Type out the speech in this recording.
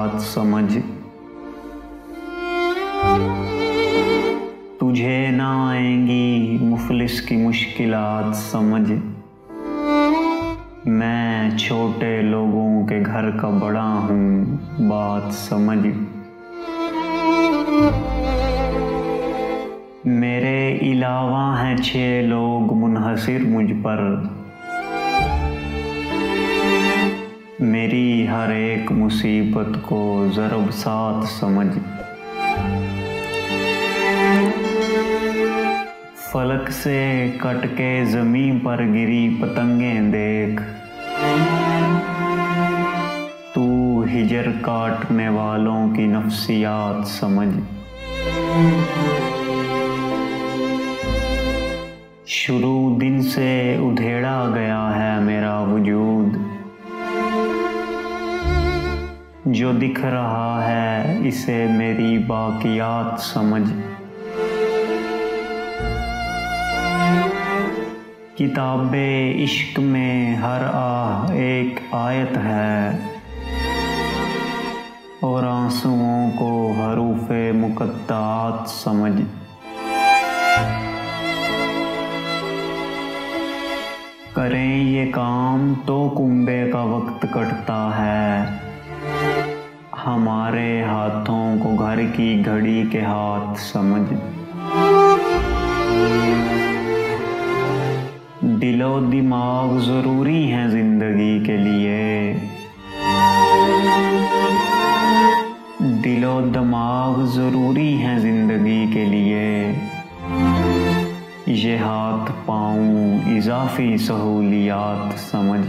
मुश्किलात समझ। तुझे ना आएंगी मुफलिस की मुश्किलात समझ। मैं छोटे लोगों के घर का बड़ा हूँ, बात समझ। मेरे अलावा हैं 6 लोग मुनहसिर मुझ पर। मेरी हर एक मुसीबत को ज़रब साथ समझ। फलक से कट के ज़मीन पर गिरी पतंगें देख। तू हिजर काटने वालों की नफ्सियात समझ। शुरू दिन से उधेड़ा गया है मेरा वजूद। जो दिख रहा है इसे मेरी बाकियात समझ। किताबे इश्क में हर आह एक आयत है, और आंसुओं को हरूफे मुक़त्ताआत समझ। करें ये काम तो कुंबे का वक्त कटता है। हमारे हाथों को घर की घड़ी के हाथ समझ। दिलो दिमाग ज़रूरी हैं ज़िंदगी के लिए। दिलो दिमाग ज़रूरी हैं ज़िंदगी के लिए। ये हाथ पाँव इज़ाफ़ी सहूलियात समझ।